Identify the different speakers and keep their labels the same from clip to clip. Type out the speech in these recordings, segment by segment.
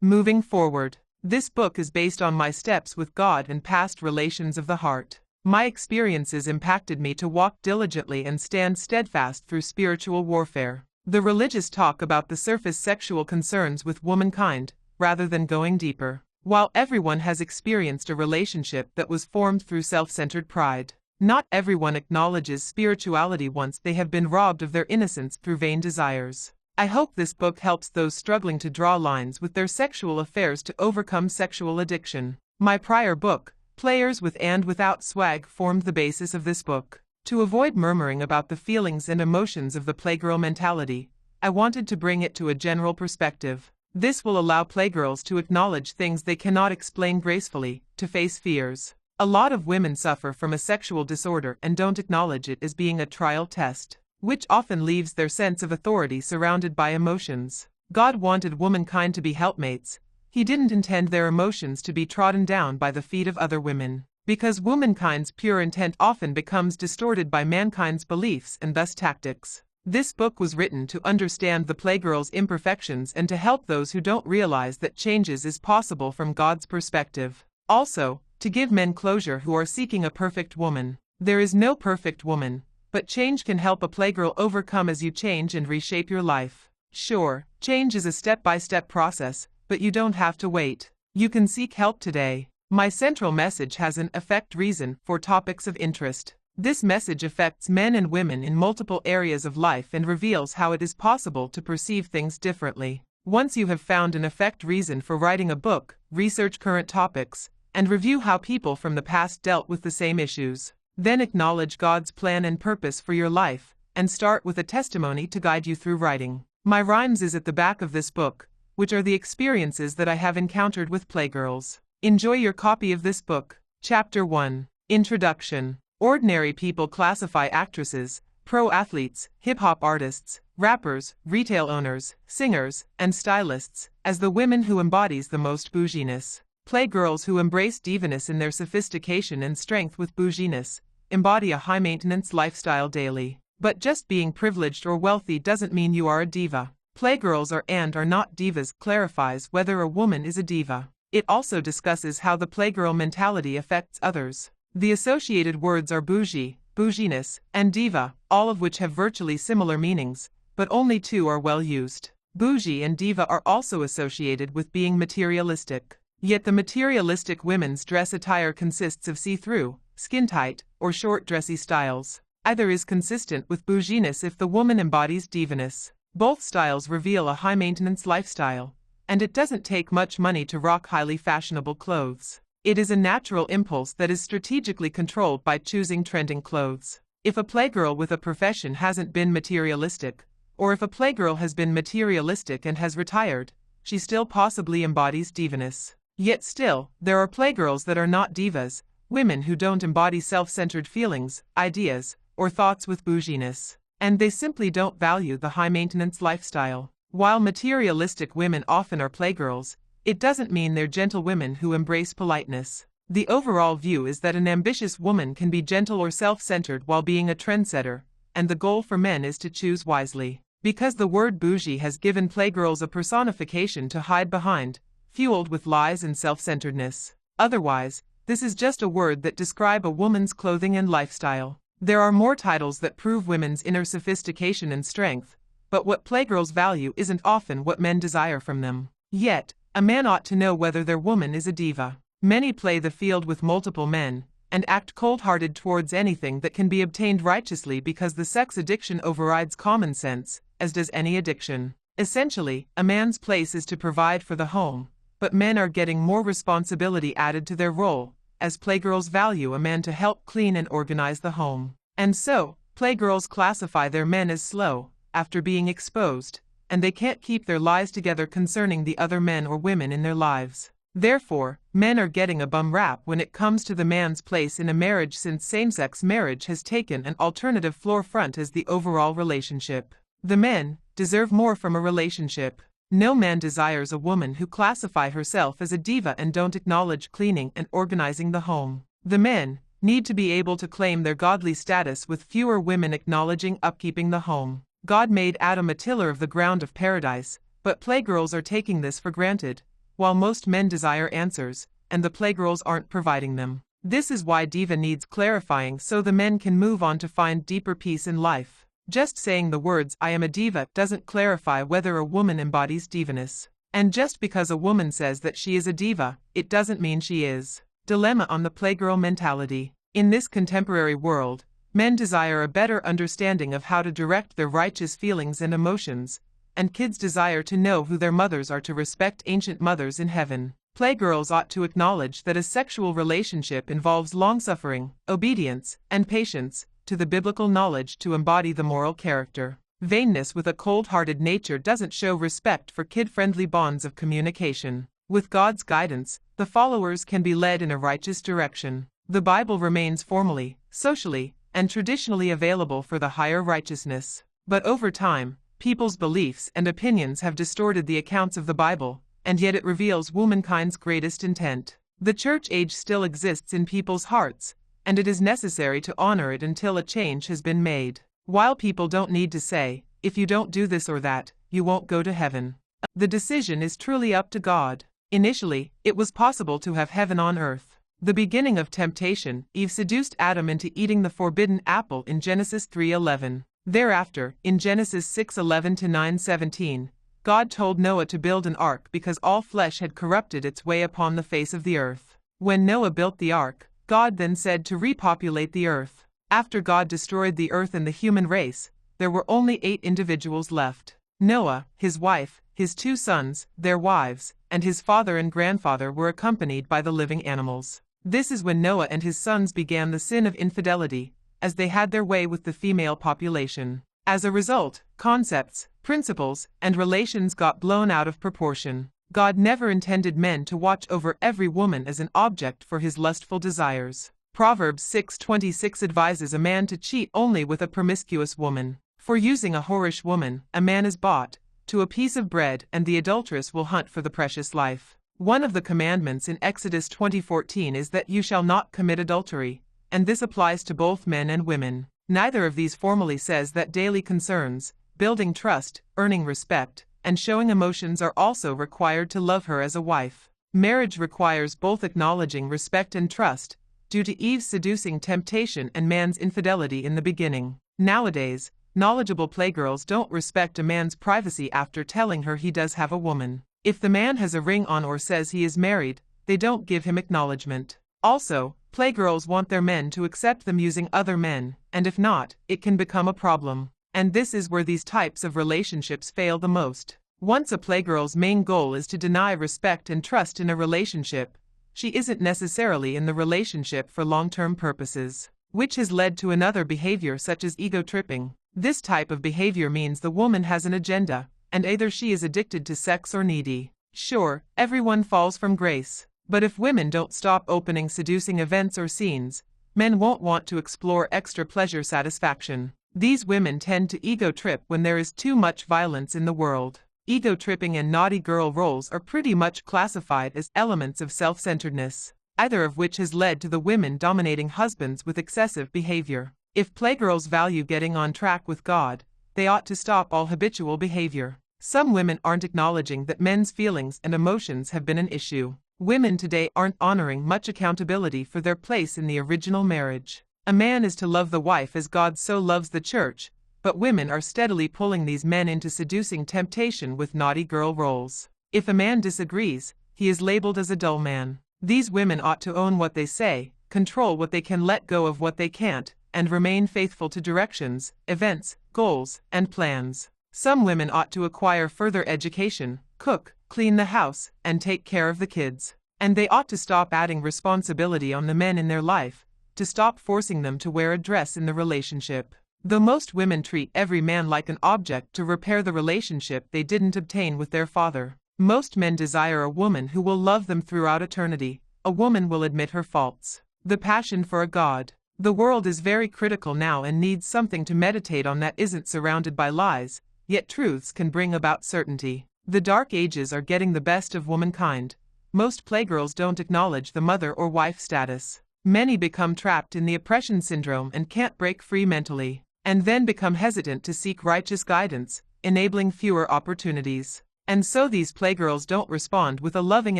Speaker 1: Moving forward. This book is based on my steps with God and past relations of the heart. My experiences impacted me to walk diligently and stand steadfast through spiritual warfare. The religious talk about the surface sexual concerns with womankind, rather than going deeper. While everyone has experienced a relationship that was formed through self-centered pride, not everyone acknowledges spirituality once they have been robbed of their innocence through vain desires. I hope this book helps those struggling to draw lines with their sexual affairs to overcome sexual addiction. My prior book, Players with and Without Swag, formed the basis of this book. To avoid murmuring about the feelings and emotions of the playgirl mentality, I wanted to bring it to a general perspective. This will allow playgirls to acknowledge things they cannot explain gracefully, to face fears. A lot of women suffer from a sexual disorder and don't acknowledge it as being a trial test, which often leaves their sense of authority surrounded by emotions. God wanted womankind to be helpmates. He didn't intend their emotions to be trodden down by the feet of other women, because womankind's pure intent often becomes distorted by mankind's beliefs and thus tactics. This book was written to understand the playgirl's imperfections and to help those who don't realize that changes is possible from God's perspective. Also, to give men closure who are seeking a perfect woman. There is no perfect woman, but change can help a playgirl overcome as you change and reshape your life. Sure, change is a step-by-step process, but you don't have to wait. You can seek help today. My central message has an effect reason for topics of interest. This message affects men and women in multiple areas of life and reveals how it is possible to perceive things differently. Once you have found an effect reason for writing a book, research current topics, and review how people from the past dealt with the same issues. Then acknowledge God's plan and purpose for your life, and start with a testimony to guide you through writing. My rhymes is at the back of this book, which are the experiences that I have encountered with playgirls. Enjoy your copy of this book. Chapter 1. Introduction. Ordinary people classify actresses, pro athletes, hip-hop artists, rappers, retail owners, singers, and stylists as the women who embodies the most bouginess. Playgirls who embrace divaness in their sophistication and strength with bouginess embody a high-maintenance lifestyle daily. But just being privileged or wealthy doesn't mean you are a diva. Playgirls are and are not divas clarifies whether a woman is a diva. It also discusses how the playgirl mentality affects others. The associated words are bougie, bouginess, and diva, all of which have virtually similar meanings, but only two are well used. Bougie and diva are also associated with being materialistic. Yet the materialistic women's dress attire consists of see-through, skin-tight, or short dressy styles. Either is consistent with bouginess if the woman embodies divaness. Both styles reveal a high-maintenance lifestyle, and it doesn't take much money to rock highly fashionable clothes. It is a natural impulse that is strategically controlled by choosing trending clothes. If a playgirl with a profession hasn't been materialistic, or if a playgirl has been materialistic and has retired, she still possibly embodies divaness. Yet still, there are playgirls that are not divas, women who don't embody self-centered feelings, ideas, or thoughts with bouginess, and they simply don't value the high-maintenance lifestyle. While materialistic women often are playgirls, it doesn't mean they're gentle women who embrace politeness. The overall view is that an ambitious woman can be gentle or self-centered while being a trendsetter, and the goal for men is to choose wisely. Because the word bougie has given playgirls a personification to hide behind, fueled with lies and self-centeredness. Otherwise, this is just a word that describes a woman's clothing and lifestyle. There are more titles that prove women's inner sophistication and strength, but what playgirls value isn't often what men desire from them. Yet, a man ought to know whether their woman is a diva. Many play the field with multiple men, and act cold-hearted towards anything that can be obtained righteously because the sex addiction overrides common sense, as does any addiction. Essentially, a man's place is to provide for the home, but men are getting more responsibility added to their role, as playgirls value a man to help clean and organize the home. And so, playgirls classify their men as slow, after being exposed, and they can't keep their lies together concerning the other men or women in their lives. Therefore, men are getting a bum rap when it comes to the man's place in a marriage, since same-sex marriage has taken an alternative floor front as the overall relationship. The men deserve more from a relationship. No man desires a woman who classifies herself as a diva and don't acknowledge cleaning and organizing the home. The men need to be able to claim their godly status with fewer women acknowledging upkeeping the home. God made Adam a tiller of the ground of paradise, but playgirls are taking this for granted, while most men desire answers, and the playgirls aren't providing them. This is why diva needs clarifying so the men can move on to find deeper peace in life. Just saying the words "I am a diva" doesn't clarify whether a woman embodies divaness. And just because a woman says that she is a diva, it doesn't mean she is. Dilemma on the playgirl mentality. In this contemporary world, men desire a better understanding of how to direct their righteous feelings and emotions, and kids desire to know who their mothers are to respect ancient mothers in heaven. Playgirls ought to acknowledge that a sexual relationship involves long-suffering, obedience, and patience, to the biblical knowledge to embody the moral character. Vainness with a cold-hearted nature doesn't show respect for kid-friendly bonds of communication. With God's guidance, the followers can be led in a righteous direction. The Bible remains formally, socially, and traditionally available for the higher righteousness. But over time, people's beliefs and opinions have distorted the accounts of the Bible, and yet it reveals womankind's greatest intent. The church age still exists in people's hearts, and it is necessary to honor it until a change has been made. While people don't need to say, "If you don't do this or that, you won't go to heaven," the decision is truly up to God. Initially, it was possible to have heaven on earth. The beginning of temptation, Eve seduced Adam into eating the forbidden apple in Genesis 3:11. Thereafter, in Genesis 6:11 to 9:17, God told Noah to build an ark because all flesh had corrupted its way upon the face of the earth. When Noah built the ark, God then said to repopulate the earth. After God destroyed the earth and the human race, there were only 8 individuals left. Noah, his wife, his 2 sons, their wives, and his father and grandfather were accompanied by the living animals. This is when Noah and his sons began the sin of infidelity, as they had their way with the female population. As a result, concepts, principles, and relations got blown out of proportion. God never intended men to watch over every woman as an object for his lustful desires. Proverbs 6:26 advises a man to cheat only with a promiscuous woman. For using a whorish woman, a man is bought to a piece of bread, and the adulteress will hunt for the precious life. One of the commandments in Exodus 20:14 is that you shall not commit adultery, and this applies to both men and women. Neither of these formally says that daily concerns, building trust, earning respect, and showing emotions are also required to love her as a wife. Marriage requires both acknowledging respect and trust, due to Eve's seducing temptation and man's infidelity in the beginning. Nowadays, knowledgeable playgirls don't respect a man's privacy after telling her he does have a woman. If the man has a ring on or says he is married, they don't give him acknowledgement. Also, playgirls want their men to accept them using other men, and if not, it can become a problem. And this is where these types of relationships fail the most. Once a playgirl's main goal is to deny respect and trust in a relationship, she isn't necessarily in the relationship for long-term purposes, which has led to another behavior such as ego tripping. This type of behavior means the woman has an agenda, and either she is addicted to sex or needy. Sure, everyone falls from grace, but if women don't stop opening seducing events or scenes, men won't want to explore extra pleasure satisfaction. These women tend to ego trip when there is too much violence in the world. Ego tripping and naughty girl roles are pretty much classified as elements of self-centeredness, either of which has led to the women dominating husbands with excessive behavior. If playgirls value getting on track with God, they ought to stop all habitual behavior. Some women aren't acknowledging that men's feelings and emotions have been an issue. Women today aren't honoring much accountability for their place in the original marriage. A man is to love the wife as God so loves the church, but women are steadily pulling these men into seducing temptation with naughty girl roles. If a man disagrees, he is labeled as a dull man. These women ought to own what they say, control what they can, let go of what they can't, and remain faithful to directions, events, goals, and plans. Some women ought to acquire further education, cook, clean the house, and take care of the kids. And they ought to stop adding responsibility on the men in their life, to stop forcing them to wear a dress in the relationship. Though most women treat every man like an object to repair the relationship they didn't obtain with their father, most men desire a woman who will love them throughout eternity. A woman will admit her faults. The passion for a God. The world is very critical now and needs something to meditate on that isn't surrounded by lies, yet truths can bring about certainty. The dark ages are getting the best of womankind. Most playgirls don't acknowledge the mother or wife status. Many become trapped in the oppression syndrome and can't break free mentally, and then become hesitant to seek righteous guidance, enabling fewer opportunities. And so these playgirls don't respond with a loving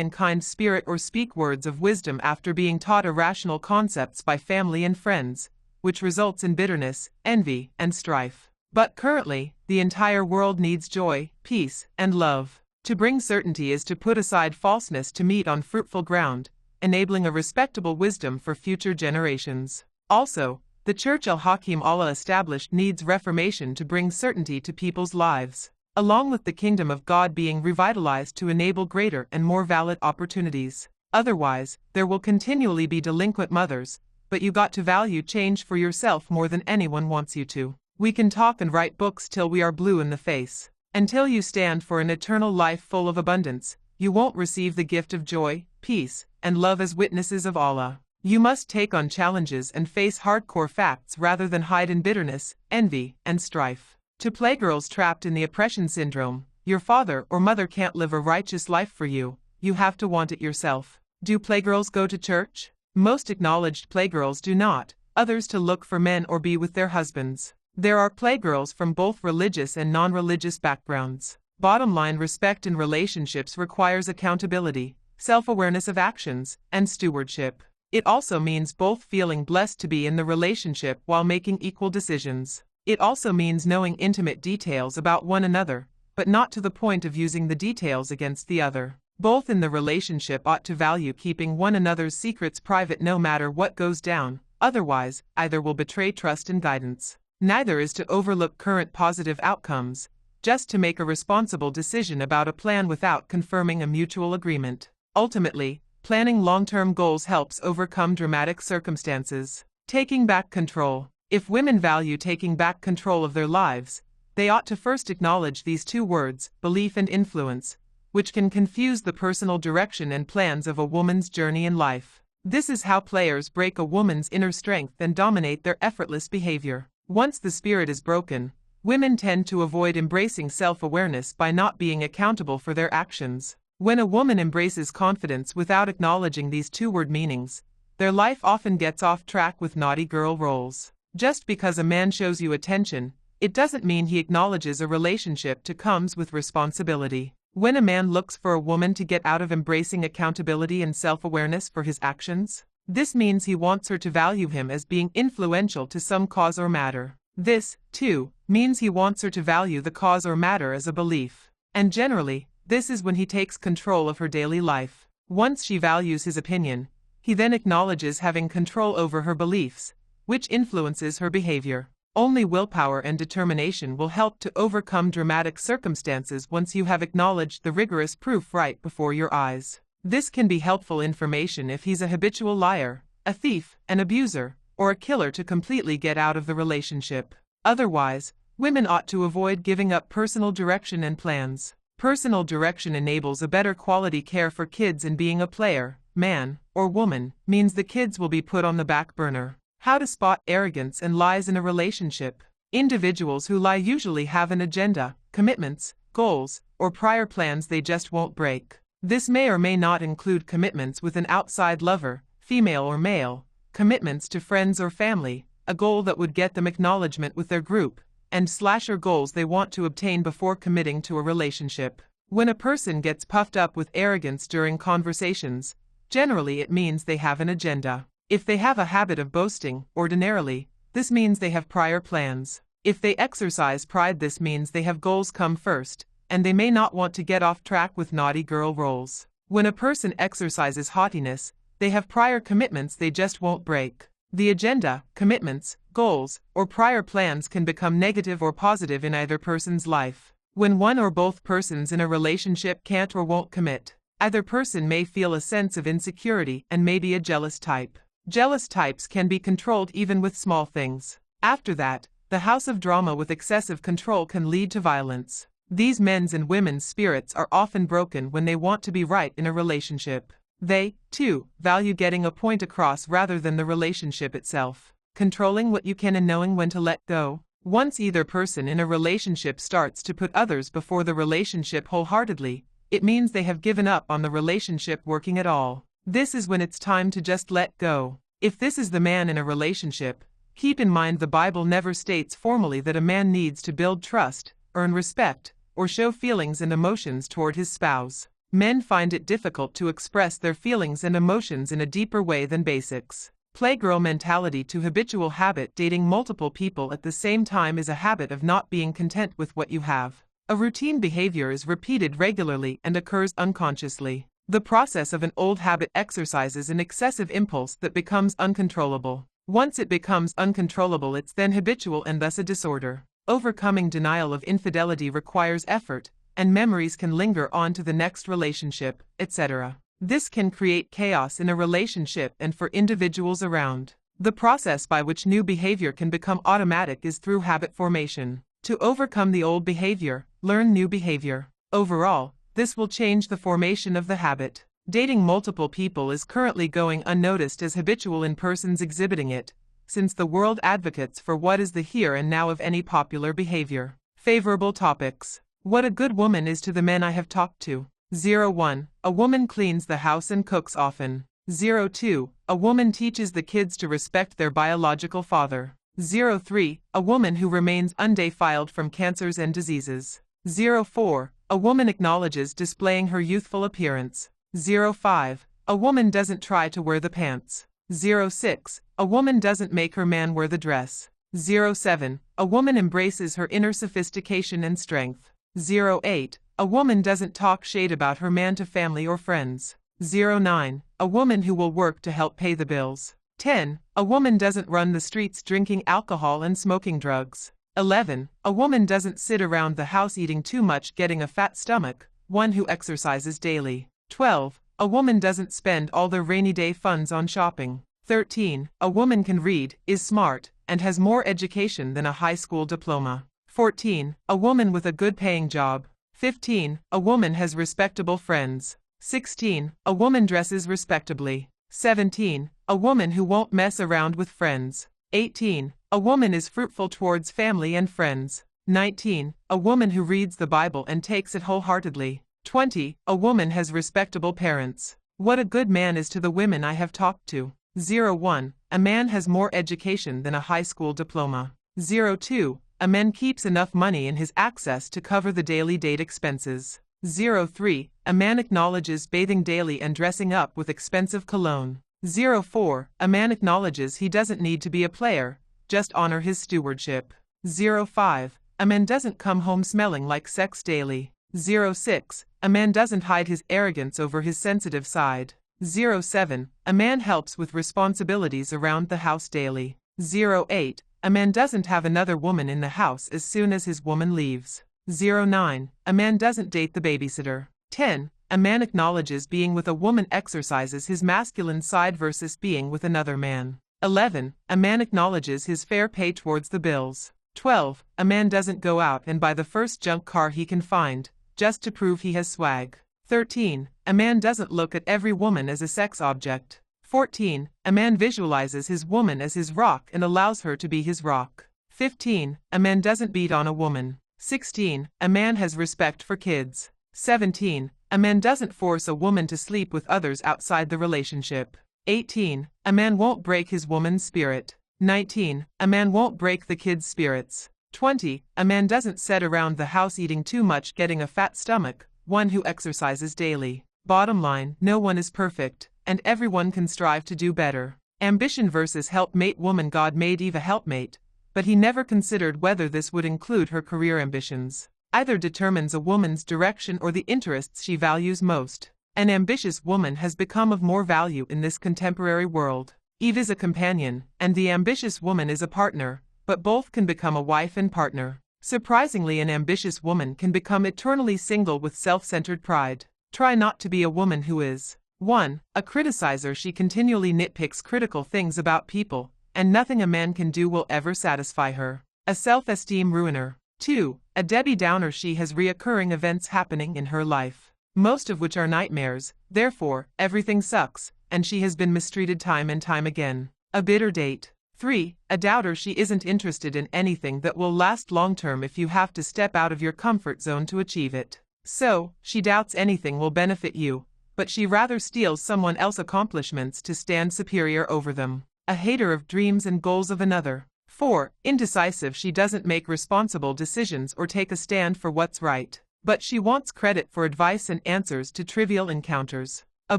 Speaker 1: and kind spirit or speak words of wisdom after being taught irrational concepts by family and friends, which results in bitterness, envy, and strife. But currently, the entire world needs joy, peace, and love. To bring certainty is to put aside falseness to meet on fruitful ground, enabling a respectable wisdom for future generations. Also, the Church al-Hakim Allah established needs reformation to bring certainty to people's lives, along with the kingdom of God being revitalized to enable greater and more valid opportunities. Otherwise, there will continually be delinquent mothers, but you got to value change for yourself more than anyone wants you to. We can talk and write books till we are blue in the face. Until you stand for an eternal life full of abundance, you won't receive the gift of joy, peace, and love as witnesses of Allah. You must take on challenges and face hardcore facts rather than hide in bitterness, envy, and strife. To playgirls trapped in the oppression syndrome, your father or mother can't live a righteous life for you, you have to want it yourself. Do playgirls go to church? Most acknowledged playgirls do not, others to look for men or be with their husbands. There are playgirls from both religious and non-religious backgrounds. Bottom line, respect in relationships requires accountability, self-awareness of actions, and stewardship. It also means both feeling blessed to be in the relationship while making equal decisions. It also means knowing intimate details about one another, but not to the point of using the details against the other. Both in the relationship ought to value keeping one another's secrets private no matter what goes down, otherwise, either will betray trust and guidance. Neither is to overlook current positive outcomes, just to make a responsible decision about a plan without confirming a mutual agreement. Ultimately, planning long-term goals helps overcome dramatic circumstances. Taking back control. If women value taking back control of their lives, they ought to first acknowledge these two words, belief and influence, which can confuse the personal direction and plans of a woman's journey in life. This is how players break a woman's inner strength and dominate their effortless behavior. Once the spirit is broken, women tend to avoid embracing self-awareness by not being accountable for their actions. When a woman embraces confidence without acknowledging these two-word meanings, their life often gets off track with naughty girl roles. Just because a man shows you attention, it doesn't mean he acknowledges a relationship that comes with responsibility. When a man looks for a woman to get out of embracing accountability and self-awareness for his actions, this means he wants her to value him as being influential to some cause or matter. This, too, means he wants her to value the cause or matter as a belief. And generally, this is when he takes control of her daily life. Once she values his opinion, he then acknowledges having control over her beliefs, which influences her behavior. Only willpower and determination will help to overcome dramatic circumstances once you have acknowledged the rigorous proof right before your eyes. This can be helpful information if he's a habitual liar, a thief, an abuser, or a killer to completely get out of the relationship. Otherwise, women ought to avoid giving up personal direction and plans. Personal direction enables a better quality care for kids, and being a player, man, or woman, means the kids will be put on the back burner. How to spot arrogance and lies in a relationship. Individuals who lie usually have an agenda, commitments, goals, or prior plans they just won't break. This may or may not include commitments with an outside lover, female or male, commitments to friends or family, a goal that would get them acknowledgement with their group, and slasher goals they want to obtain before committing to a relationship. When a person gets puffed up with arrogance during conversations, generally it means they have an agenda. If they have a habit of boasting, ordinarily, this means they have prior plans. If they exercise pride, this means they have goals come first, and they may not want to get off track with naughty girl roles. When a person exercises haughtiness, they have prior commitments they just won't break. The agenda, commitments, goals, or prior plans can become negative or positive in either person's life. When one or both persons in a relationship can't or won't commit, either person may feel a sense of insecurity and may be a jealous type. Jealous types can be controlled even with small things. After that, the house of drama with excessive control can lead to violence. These men's and women's spirits are often broken when they want to be right in a relationship. They, too, value getting a point across rather than the relationship itself. Controlling what you can and knowing when to let go. Once either person in a relationship starts to put others before the relationship wholeheartedly, it means they have given up on the relationship working at all. This is when it's time to just let go. If this is the man in a relationship, keep in mind the Bible never states formally that a man needs to build trust, earn respect, or show feelings and emotions toward his spouse. Men find it difficult to express their feelings and emotions in a deeper way than basics. Playgirl mentality to habitual habit. Dating multiple people at the same time is a habit of not being content with what you have. A routine behavior is repeated regularly and occurs unconsciously. The process of an old habit exercises an excessive impulse that becomes uncontrollable. Once it becomes uncontrollable, it's then habitual and thus a disorder. Overcoming denial of infidelity requires effort, and memories can linger on to the next relationship, etc. This can create chaos in a relationship and for individuals around. The process by which new behavior can become automatic is through habit formation. To overcome the old behavior, learn new behavior. Overall, this will change the formation of the habit. Dating multiple people is currently going unnoticed as habitual in persons exhibiting it, since the world advocates for what is the here and now of any popular behavior. Favorable topics. What a good woman is to the men I have talked to. 01. A woman cleans the house and cooks often. 02. A woman teaches the kids to respect their biological father. 03. A woman who remains undefiled from cancers and diseases. 04. A woman acknowledges displaying her youthful appearance. 05. A woman doesn't try to wear the pants. 06. A woman doesn't make her man wear the dress. 07. A woman embraces her inner sophistication and strength. 08. A woman doesn't talk shade about her man to family or friends. 09. A woman who will work to help pay the bills. 10. A woman doesn't run the streets drinking alcohol and smoking drugs. 11. A woman doesn't sit around the house eating too much getting a fat stomach, one who exercises daily. 12. A woman doesn't spend all their rainy day funds on shopping. 13. A woman can read, is smart, and has more education than a high school diploma. 14. A woman with a good paying job. 15. A woman has respectable friends. 16. A woman dresses respectably. 17. A woman who won't mess around with friends. 18. A woman is fruitful towards family and friends. 19. A woman who reads the Bible and takes it wholeheartedly. 20. A woman has respectable parents. What a good man is to the women I have talked to. 01. A man has more education than a high school diploma. 02. A man keeps enough money in his access to cover the daily date expenses. 03. A man acknowledges bathing daily and dressing up with expensive cologne. 04. A man acknowledges he doesn't need to be a player, just honor his stewardship. 05. A man doesn't come home smelling like sex daily. 06. A man doesn't hide his arrogance over his sensitive side. 07. A man helps with responsibilities around the house daily. 08. A man doesn't have another woman in the house as soon as his woman leaves. 09. A man doesn't date the babysitter. 10. A man acknowledges being with a woman exercises his masculine side versus being with another man. 11. A man acknowledges his fair pay towards the bills. 12. A man doesn't go out and buy the first junk car he can find, just to prove he has swag. 13. A man doesn't look at every woman as a sex object. 14. A man visualizes his woman as his rock and allows her to be his rock. 15. A man doesn't beat on a woman. 16. A man has respect for kids. 17. A man doesn't force a woman to sleep with others outside the relationship. 18. A man won't break his woman's spirit. 19. A man won't break the kids' spirits. 20. A man doesn't sit around the house eating too much getting a fat stomach, one who exercises daily. Bottom line, no one is perfect, and everyone can strive to do better. Ambition versus helpmate. Woman. God made Eve a helpmate, but he never considered whether this would include her career ambitions. Either determines a woman's direction or the interests she values most. An ambitious woman has become of more value in this contemporary world. Eve is a companion, and the ambitious woman is a partner, but both can become a wife and partner. Surprisingly, an ambitious woman can become eternally single with self-centered pride. Try not to be a woman who is 1. A criticizer. She continually nitpicks critical things about people, and nothing a man can do will ever satisfy her. A self-esteem ruiner. 2. A Debbie Downer. She has reoccurring events happening in her life, most of which are nightmares, therefore, everything sucks, and she has been mistreated time and time again. A bitter date. 3. A doubter. She isn't interested in anything that will last long-term if you have to step out of your comfort zone to achieve it. So, she doubts anything will benefit you, but she rather steals someone else's accomplishments to stand superior over them. A hater of dreams and goals of another. 4. Indecisive. She doesn't make responsible decisions or take a stand for what's right. but she wants credit for advice and answers to trivial encounters. A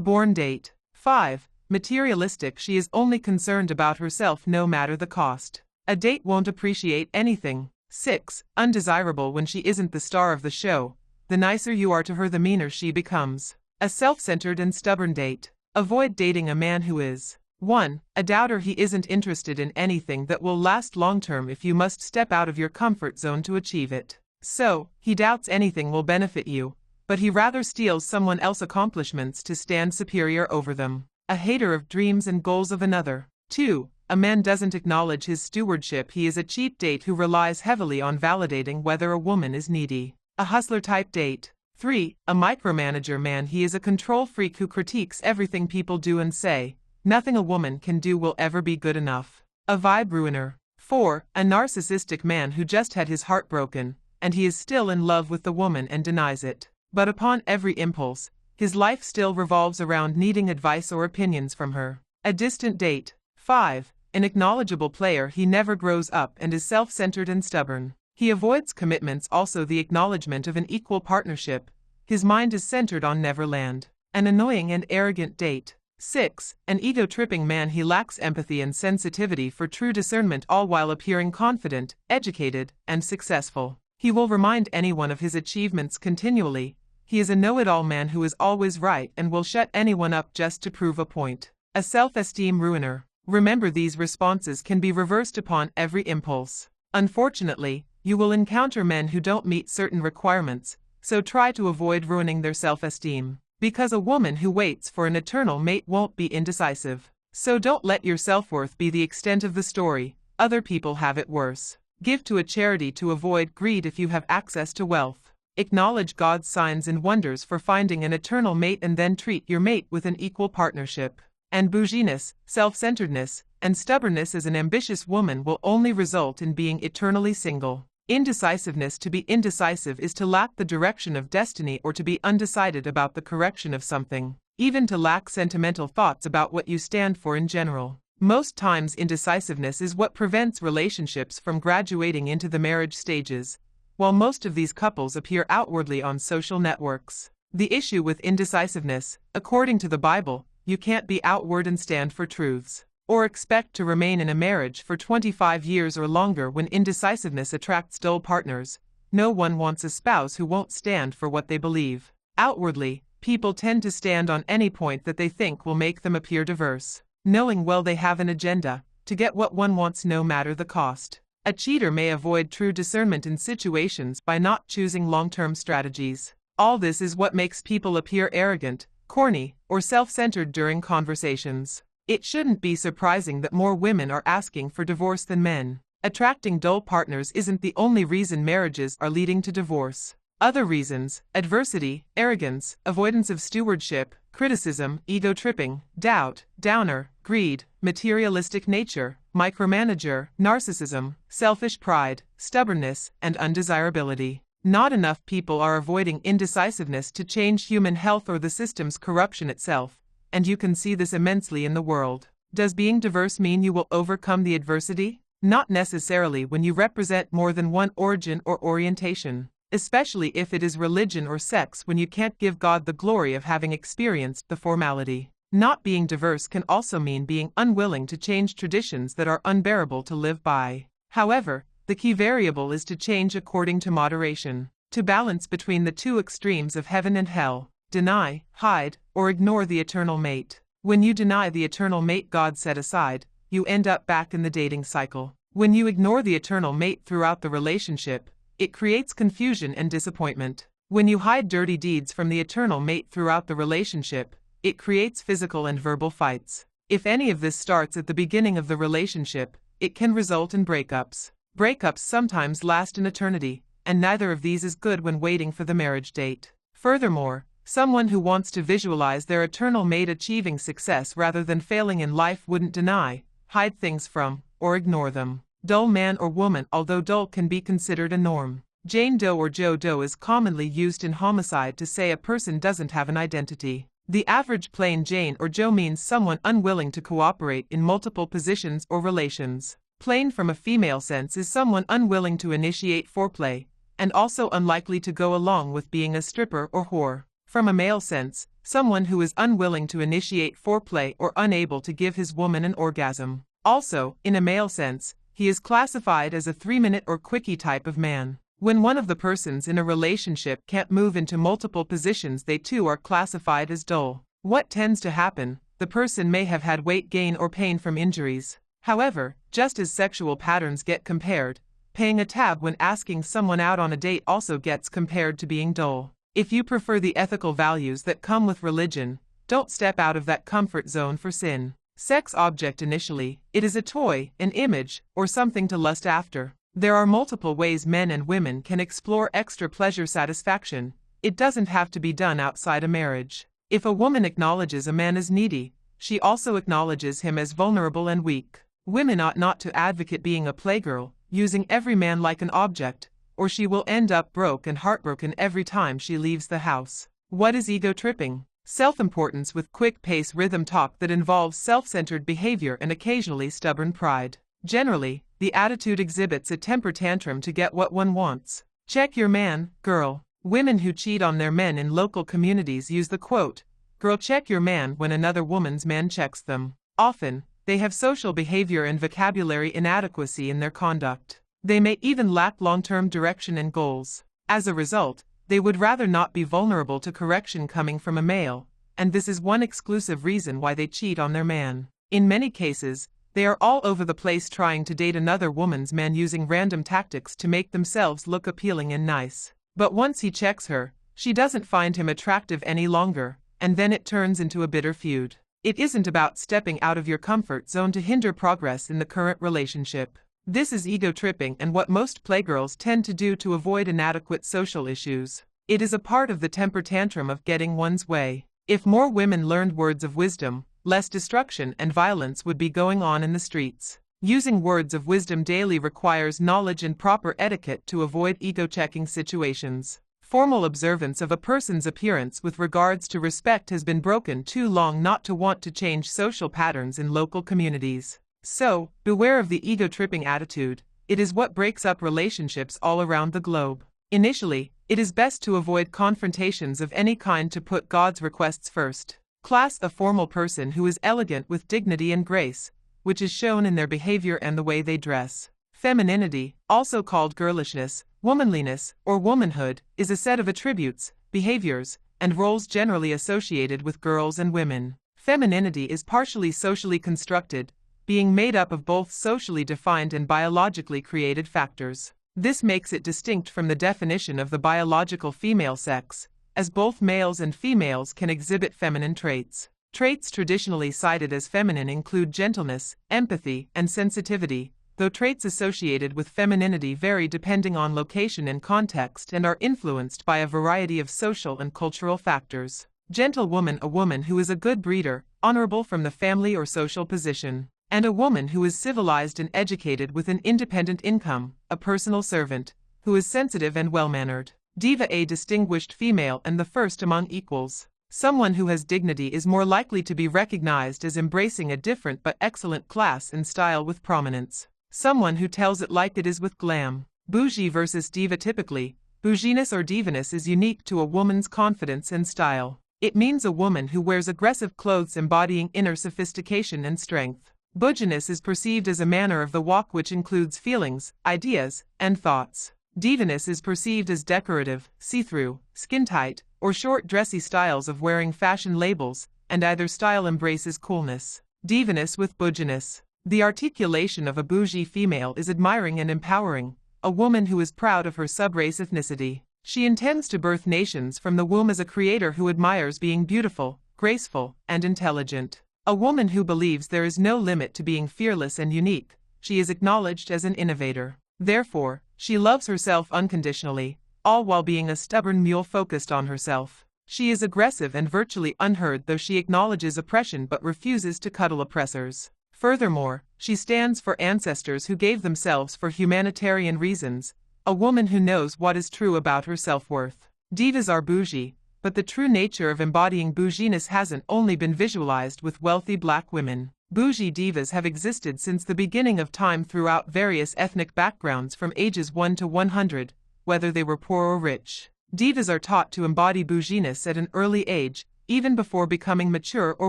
Speaker 1: born date. 5. Materialistic. She is only concerned about herself no matter the cost. A date won't appreciate anything. 6. Undesirable. When she isn't the star of the show, the nicer you are to her, the meaner she becomes. A self-centered and stubborn date. Avoid dating a man who is 1. A doubter. He isn't interested in anything that will last long-term if you must step out of your comfort zone to achieve it. So, he doubts anything will benefit you, but he rather steals someone else's accomplishments to stand superior over them. A hater of dreams and goals of another. 2. A man doesn't acknowledge his stewardship. He is a cheap date who relies heavily on validating whether a woman is needy. A hustler-type date. 3. A micromanager man. He is a control freak who critiques everything people do and say. Nothing a woman can do will ever be good enough. A vibe ruiner. 4. A narcissistic man who just had his heart broken, and he is still in love with the woman and denies it. But upon every impulse, his life still revolves around needing advice or opinions from her. A distant date. 5. An acknowledgeable player. He never grows up and is self-centered and stubborn. He avoids commitments, also the acknowledgement of an equal partnership. His mind is centered on Neverland. An annoying and arrogant date. 6. An ego-tripping man. He lacks empathy and sensitivity for true discernment, all while appearing confident, educated, and successful. He will remind anyone of his achievements continually. He is a know-it-all man who is always right and will shut anyone up just to prove a point. A self-esteem ruiner. Remember, these responses can be reversed upon every impulse. Unfortunately, you will encounter men who don't meet certain requirements, so try to avoid ruining their self-esteem. Because a woman who waits for an eternal mate won't be indecisive. So don't let your self-worth be the extent of the story. Other people have it worse. Give to a charity to avoid greed if you have access to wealth. Acknowledge God's signs and wonders for finding an eternal mate, and then treat your mate with an equal partnership. And bouginess, self-centeredness, and stubbornness as an ambitious woman will only result in being eternally single. Indecisiveness. To be indecisive is to lack the direction of destiny or to be undecided about the correction of something, even to lack sentimental thoughts about what you stand for in general. Most times indecisiveness is what prevents relationships from graduating into the marriage stages, while most of these couples appear outwardly on social networks. The issue with indecisiveness, according to the Bible, you can't be outward and stand for truths, or expect to remain in a marriage for 25 years or longer when indecisiveness attracts dull partners. No one wants a spouse who won't stand for what they believe. Outwardly, people tend to stand on any point that they think will make them appear diverse, knowing well they have an agenda to get what one wants no matter the cost. A cheater may avoid true discernment in situations by not choosing long-term strategies. All this is what makes people appear arrogant, corny, or self-centered during conversations. It shouldn't be surprising that more women are asking for divorce than men. Attracting dull partners isn't the only reason marriages are leading to divorce. Other reasons: adversity, arrogance, avoidance of stewardship, criticism, ego-tripping, doubt, downer, greed, materialistic nature, micromanager, narcissism, selfish pride, stubbornness, and undesirability. Not enough people are avoiding indecisiveness to change human health or the system's corruption itself, and you can see this immensely in the world. Does being diverse mean you will overcome the adversity? Not necessarily when you represent more than one origin or orientation, especially if it is religion or sex, when you can't give God the glory of having experienced the formality. Not being diverse can also mean being unwilling to change traditions that are unbearable to live by. However, the key variable is to change according to moderation, to balance between the two extremes of heaven and hell. Deny, hide, or ignore the eternal mate. When you deny the eternal mate God set aside, you end up back in the dating cycle. When you ignore the eternal mate throughout the relationship, it creates confusion and disappointment. When you hide dirty deeds from the eternal mate throughout the relationship, it creates physical and verbal fights. If any of this starts at the beginning of the relationship, it can result in breakups. Breakups sometimes last an eternity, and neither of these is good when waiting for the marriage date. Furthermore, someone who wants to visualize their eternal mate achieving success rather than failing in life wouldn't deny, hide things from, or ignore them. Dull man or woman. Although dull can be considered a norm, Jane Doe or Joe Doe is commonly used in homicide to say a person doesn't have an identity. The average plain Jane or Joe means someone unwilling to cooperate in multiple positions or relations. Plain from a female sense is someone unwilling to initiate foreplay, and also unlikely to go along with being a stripper or whore. From a male sense, someone who is unwilling to initiate foreplay or unable to give his woman an orgasm. Also, in a male sense, he is classified as a 3-minute or quickie type of man. When one of the persons in a relationship can't move into multiple positions, they too are classified as dull. What tends to happen? The person may have had weight gain or pain from injuries. However, just as sexual patterns get compared, paying a tab when asking someone out on a date also gets compared to being dull. If you prefer the ethical values that come with religion, don't step out of that comfort zone for sin. Sex object initially, it is a toy, an image, or something to lust after. There are multiple ways men and women can explore extra pleasure satisfaction. It doesn't have to be done outside a marriage. If a woman acknowledges a man as needy, she also acknowledges him as vulnerable and weak. Women ought not to advocate being a playgirl, using every man like an object, or she will end up broke and heartbroken every time she leaves the house. What is ego tripping? Self-importance with quick-pace rhythm talk that involves self-centered behavior and occasionally stubborn pride. Generally, the attitude exhibits a temper tantrum to get what one wants. Check your man, girl. Women who cheat on their men in local communities use the quote, "Girl, check your man," when another woman's man checks them. Often, they have social behavior and vocabulary inadequacy in their conduct. They may even lack long-term direction and goals. As a result, they would rather not be vulnerable to correction coming from a male, and this is one exclusive reason why they cheat on their man. In many cases, they are all over the place trying to date another woman's man using random tactics to make themselves look appealing and nice. But once he checks her, she doesn't find him attractive any longer, and then it turns into a bitter feud. It isn't about stepping out of your comfort zone to hinder progress in the current relationship. This is ego tripping and what most playgirls tend to do to avoid inadequate social issues. It is a part of the temper tantrum of getting one's way. If more women learned words of wisdom, less destruction and violence would be going on in the streets. Using words of wisdom daily requires knowledge and proper etiquette to avoid ego-checking situations. Formal observance of a person's appearance with regards to respect has been broken too long not to want to change social patterns in local communities. So, beware of the ego-tripping attitude. It is what breaks up relationships all around the globe. Initially, it is best to avoid confrontations of any kind to put God's requests first. Class a formal person who is elegant with dignity and grace, which is shown in their behavior and the way they dress. Femininity, also called girlishness, womanliness, or womanhood, is a set of attributes, behaviors, and roles generally associated with girls and women. Femininity is partially socially constructed, being made up of both socially defined and biologically created factors. This makes it distinct from the definition of the biological female sex, as both males and females can exhibit feminine traits. Traits traditionally cited as feminine include gentleness, empathy, and sensitivity, though traits associated with femininity vary depending on location and context and are influenced by a variety of social and cultural factors. Gentlewoman, a woman who is a good breeder, honorable from the family or social position. And a woman who is civilized and educated with an independent income, a personal servant, who is sensitive and well-mannered. Diva, a distinguished female and the first among equals. Someone who has dignity is more likely to be recognized as embracing a different but excellent class and style with prominence. Someone who tells it like it is with glam. Bougie versus diva. Typically, bouginess or divaness is unique to a woman's confidence and style. It means a woman who wears aggressive clothes embodying inner sophistication and strength. Bouginess is perceived as a manner of the walk which includes feelings, ideas, and thoughts. Divaness is perceived as decorative, see-through, skin-tight, or short dressy styles of wearing fashion labels, and either style embraces coolness. Divaness with bouginess. The articulation of a bougie female is admiring and empowering, a woman who is proud of her sub-race ethnicity. She intends to birth nations from the womb as a creator who admires being beautiful, graceful, and intelligent. A woman who believes there is no limit to being fearless and unique. She is acknowledged as an innovator. Therefore, she loves herself unconditionally, all while being a stubborn mule focused on herself. She is aggressive and virtually unheard, though she acknowledges oppression but refuses to cuddle oppressors. Furthermore, she stands for ancestors who gave themselves for humanitarian reasons, a woman who knows what is true about her self-worth. Divas are bougie, but the true nature of embodying bouginess hasn't only been visualized with wealthy black women. Bougie divas have existed since the beginning of time throughout various ethnic backgrounds from ages 1 to 100, whether they were poor or rich. Divas are taught to embody bouginess at an early age, even before becoming mature or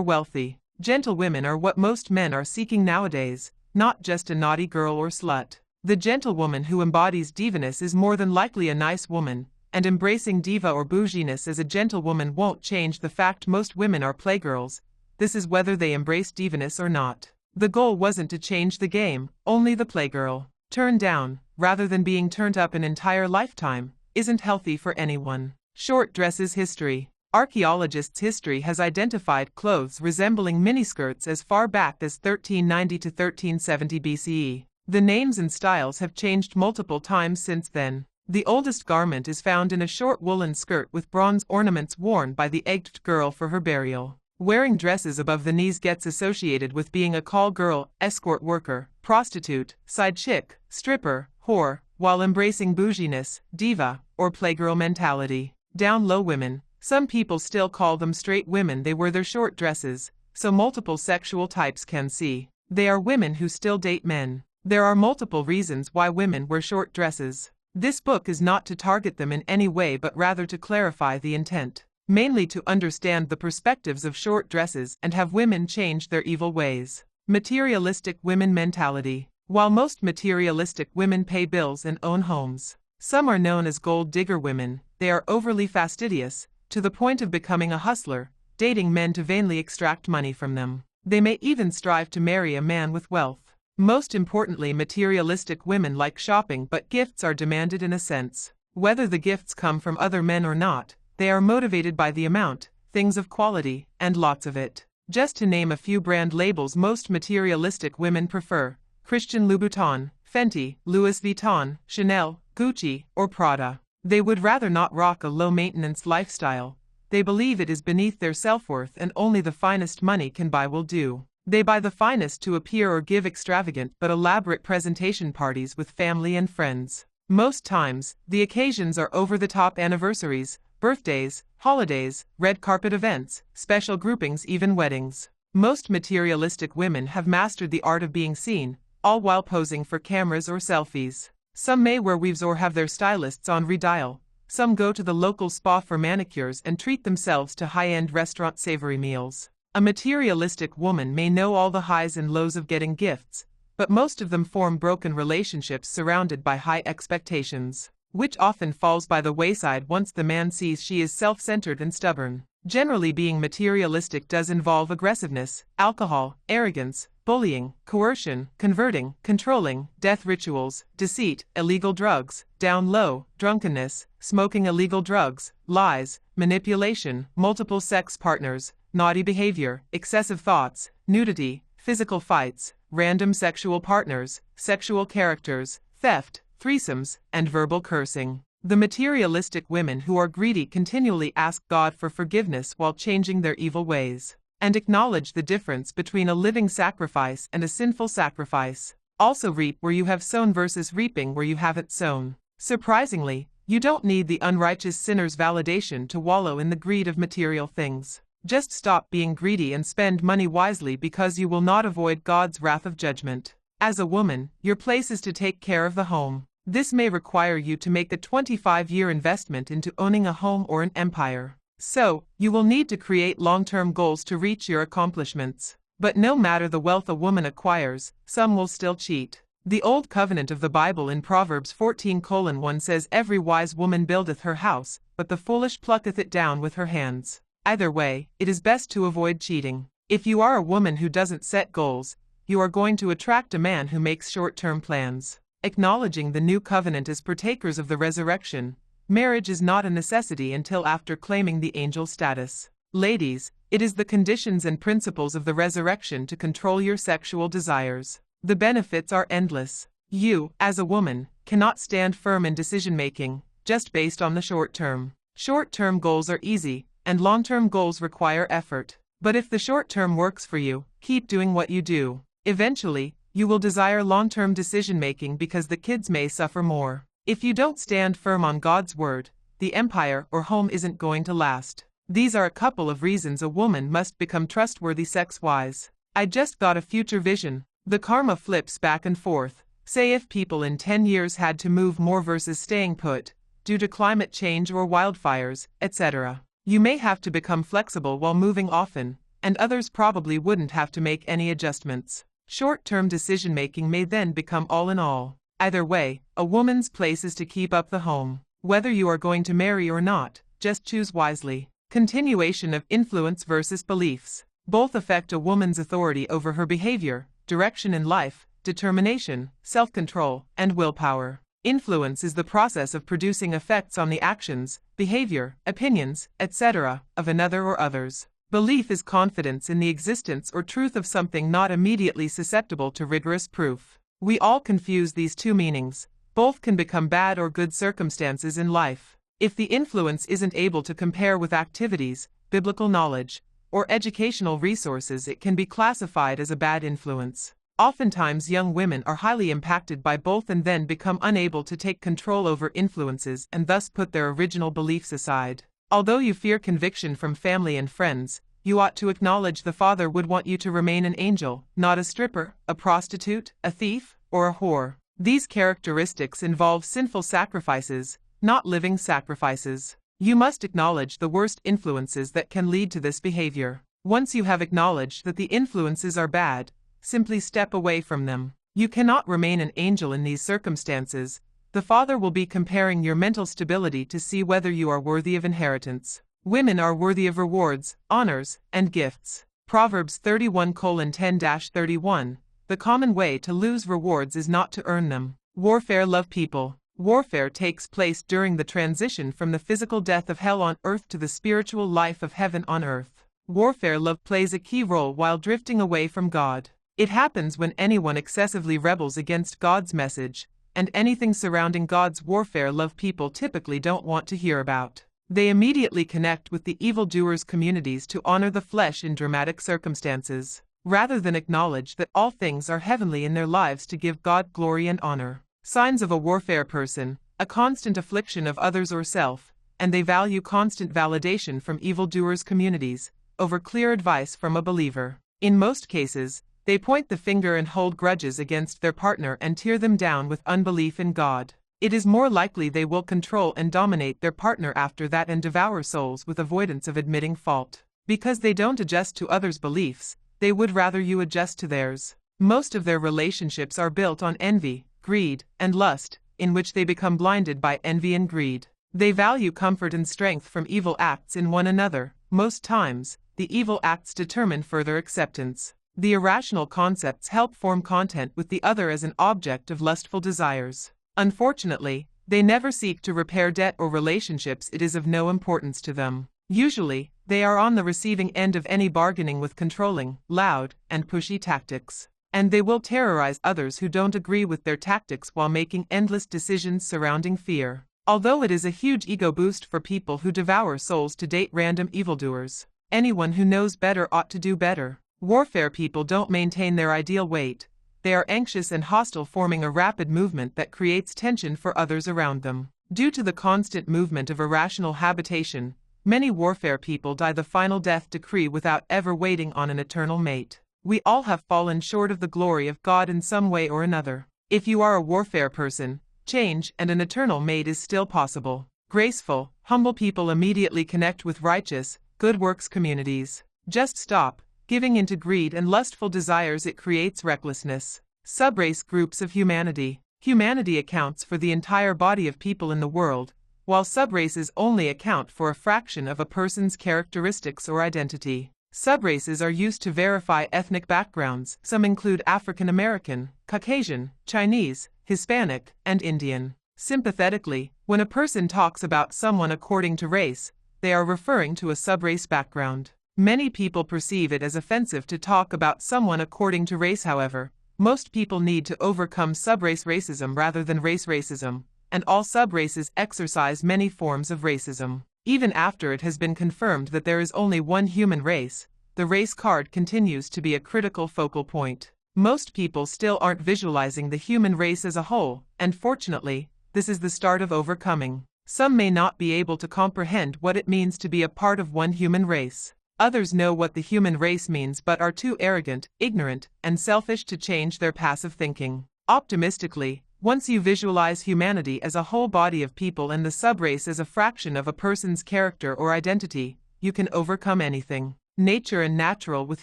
Speaker 1: wealthy. Gentle women are what most men are seeking nowadays, not just a naughty girl or slut. The gentlewoman who embodies divaness is more than likely a nice woman, and embracing diva or bouginess as a gentlewoman won't change the fact most women are playgirls. This is whether they embrace divaness or not. The goal wasn't to change the game, only the playgirl. Turned down, rather than being turned up an entire lifetime, isn't healthy for anyone. Short dresses history. Archaeologists' history has identified clothes resembling miniskirts as far back as 1390 to 1370 BCE. The names and styles have changed multiple times since then. The oldest garment is found in a short woolen skirt with bronze ornaments worn by the egged girl for her burial. Wearing dresses above the knees gets associated with being a call girl, escort worker, prostitute, side chick, stripper, whore, while embracing bouginess, diva, or playgirl mentality. Down low women. Some people still call them straight women. They wear their short dresses, so multiple sexual types can see. They are women who still date men. There are multiple reasons why women wear short dresses. This book is not to target them in any way but rather to clarify the intent, mainly to understand the perspectives of short dresses and have women change their evil ways. Materialistic women mentality. While most materialistic women pay bills and own homes, some are known as gold digger women. They are overly fastidious, to the point of becoming a hustler, dating men to vainly extract money from them. They may even strive to marry a man with wealth. Most importantly, materialistic women like shopping, but gifts are demanded in a sense. Whether the gifts come from other men or not, they are motivated by the amount, things of quality, and lots of it. Just to name a few brand labels most materialistic women prefer: Christian Louboutin, Fenty, Louis Vuitton, Chanel, Gucci, or Prada. They would rather not rock a low-maintenance lifestyle. They believe it is beneath their self-worth and only the finest money can buy will do. They buy the finest to appear or give extravagant but elaborate presentation parties with family and friends. Most times, the occasions are over-the-top anniversaries, birthdays, holidays, red carpet events, special groupings, even weddings. Most materialistic women have mastered the art of being seen, all while posing for cameras or selfies. Some may wear weaves or have their stylists on redial. Some go to the local spa for manicures and treat themselves to high-end restaurant savory meals. A materialistic woman may know all the highs and lows of getting gifts, but most of them form broken relationships surrounded by high expectations, which often falls by the wayside once the man sees she is self-centered and stubborn. Generally, being materialistic does involve aggressiveness, alcohol, arrogance, bullying, coercion, converting, controlling, death rituals, deceit, illegal drugs, down low, drunkenness, smoking illegal drugs, lies, manipulation, multiple sex partners, naughty behavior, excessive thoughts, nudity, physical fights, random sexual partners, sexual characters, theft, threesomes, and verbal cursing. The materialistic women who are greedy continually ask God for forgiveness while changing their evil ways, and acknowledge the difference between a living sacrifice and a sinful sacrifice. Also, reap where you have sown versus reaping where you haven't sown. Surprisingly, you don't need the unrighteous sinner's validation to wallow in the greed of material things. Just stop being greedy and spend money wisely, because you will not avoid God's wrath of judgment. As a woman, your place is to take care of the home. This may require you to make a 25-year investment into owning a home or an empire. So, you will need to create long-term goals to reach your accomplishments. But no matter the wealth a woman acquires, some will still cheat. The Old Covenant of the Bible in Proverbs 14:1 says, "Every wise woman buildeth her house, but the foolish plucketh it down with her hands." Either way, it is best to avoid cheating. If you are a woman who doesn't set goals, you are going to attract a man who makes short-term plans. Acknowledging the new covenant as partakers of the resurrection, marriage is not a necessity until after claiming the angel status. Ladies, it is the conditions and principles of the resurrection to control your sexual desires. The benefits are endless. You, as a woman, cannot stand firm in decision-making, just based on the short term. Short-term goals are easy, and long-term goals require effort. But if the short term works for you, keep doing what you do. Eventually, you will desire long-term decision-making because the kids may suffer more. If you don't stand firm on God's word, the empire or home isn't going to last. These are a couple of reasons a woman must become trustworthy sex-wise. I just got a future vision. The karma flips back and forth. Say if people in 10 years had to move more versus staying put, due to climate change or wildfires, etc. You may have to become flexible while moving often, and others probably wouldn't have to make any adjustments. Short-term decision-making may then become all in all. Either way, a woman's place is to keep up the home. Whether you are going to marry or not, just choose wisely. Continuation of influence versus beliefs. Both affect a woman's authority over her behavior, direction in life, determination, self-control, and willpower. Influence is the process of producing effects on the actions, behavior, opinions, etc., of another or others. Belief is confidence in the existence or truth of something not immediately susceptible to rigorous proof. We all confuse these two meanings. Both can become bad or good circumstances in life. If the influence isn't able to compare with activities, biblical knowledge, or educational resources, it can be classified as a bad influence. Oftentimes young women are highly impacted by both and then become unable to take control over influences and thus put their original beliefs aside. Although you fear conviction from family and friends, you ought to acknowledge the Father would want you to remain an angel, not a stripper, a prostitute, a thief, or a whore. These characteristics involve sinful sacrifices, not living sacrifices. You must acknowledge the worst influences that can lead to this behavior. Once you have acknowledged that the influences are bad, simply step away from them. You cannot remain an angel in these circumstances. The Father will be comparing your mental stability to see whether you are worthy of inheritance. Women are worthy of rewards, honors, and gifts. Proverbs 31:10-31. The common way to lose rewards is not to earn them. Warfare. Love people. Warfare takes place during the transition from the physical death of hell on earth to the spiritual life of heaven on earth. Warfare. Love plays a key role while drifting away from God. It happens when anyone excessively rebels against God's message, and anything surrounding God's warfare. Love people typically don't want to hear about. They immediately connect with the evildoers' communities to honor the flesh in dramatic circumstances, rather than acknowledge that all things are heavenly in their lives to give God glory and honor. Signs of a warfare person: a constant affliction of others or self, and they value constant validation from evildoers' communities over clear advice from a believer. In most cases, they point the finger and hold grudges against their partner and tear them down with unbelief in God. It is more likely they will control and dominate their partner after that and devour souls with avoidance of admitting fault. Because they don't adjust to others' beliefs, they would rather you adjust to theirs. Most of their relationships are built on envy, greed, and lust, in which they become blinded by envy and greed. They value comfort and strength from evil acts in one another. Most times, the evil acts determine further acceptance. The irrational concepts help form content with the other as an object of lustful desires. Unfortunately, they never seek to repair debt or relationships. It is of no importance to them. Usually, they are on the receiving end of any bargaining with controlling, loud, and pushy tactics. And they will terrorize others who don't agree with their tactics while making endless decisions surrounding fear. Although it is a huge ego boost for people who devour souls to date random evildoers, anyone who knows better ought to do better. Warfare people don't maintain their ideal weight. They are anxious and hostile, forming a rapid movement that creates tension for others around them. Due to the constant movement of irrational habitation, many warfare people die the final death decree without ever waiting on an eternal mate. We all have fallen short of the glory of God in some way or another. If you are a warfare person, change and an eternal mate is still possible. Graceful, humble people immediately connect with righteous, good works communities. Just stop giving into greed and lustful desires. It creates recklessness. Subrace groups of humanity. Humanity accounts for the entire body of people in the world, while subraces only account for a fraction of a person's characteristics or identity. Subraces are used to verify ethnic backgrounds. Some include African American, Caucasian, Chinese, Hispanic, and Indian. Sympathetically, when a person talks about someone according to race, they are referring to a subrace background. Many people perceive it as offensive to talk about someone according to race. However, most people need to overcome subrace racism rather than race racism, and all subraces exercise many forms of racism. Even after it has been confirmed that there is only one human race, the race card continues to be a critical focal point. Most people still aren't visualizing the human race as a whole, and fortunately, this is the start of overcoming. Some may not be able to comprehend what it means to be a part of one human race. Others know what the human race means but are too arrogant, ignorant, and selfish to change their passive thinking. Optimistically, Once you visualize humanity as a whole body of people and the subrace as a fraction of a person's character or identity, you can overcome anything. Nature and natural with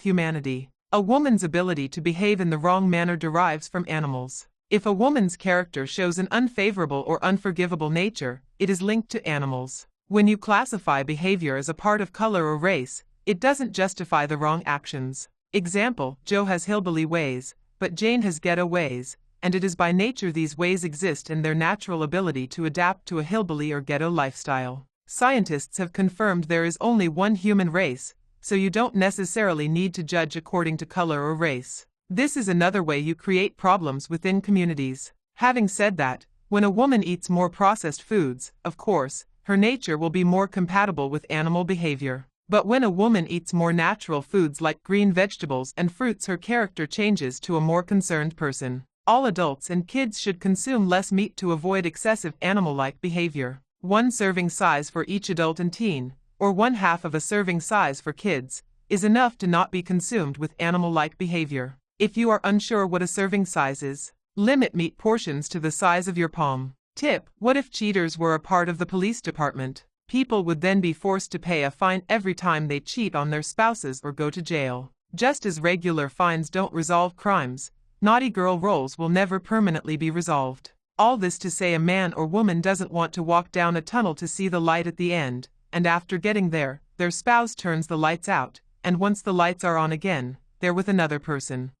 Speaker 1: humanity. A woman's ability to behave in the wrong manner derives from animals. If a woman's character shows an unfavorable or unforgivable nature, it is linked to animals. When you classify behavior as a part of color or race, it doesn't justify the wrong actions. Example, Joe has hillbilly ways, but Jane has ghetto ways, and it is by nature these ways exist and their natural ability to adapt to a hillbilly or ghetto lifestyle. Scientists have confirmed there is only one human race, so you don't necessarily need to judge according to color or race. This is another way you create problems within communities. Having said that, when a woman eats more processed foods, of course, her nature will be more compatible with animal behavior. But when a woman eats more natural foods like green vegetables and fruits, her character changes to a more concerned person. All adults and kids should consume less meat to avoid excessive animal-like behavior. 1 serving size for each adult and teen, or 1/2 of a serving size for kids, is enough to not be consumed with animal-like behavior. If you are unsure what a serving size is, limit meat portions to the size of your palm. Tip: what if cheaters were a part of the police department? People would then be forced to pay a fine every time they cheat on their spouses or go to jail. Just as regular fines don't resolve crimes, naughty girl roles will never permanently be resolved. All this to say a man or woman doesn't want to walk down a tunnel to see the light at the end, and after getting there, their spouse turns the lights out, and once the lights are on again, they're with another person.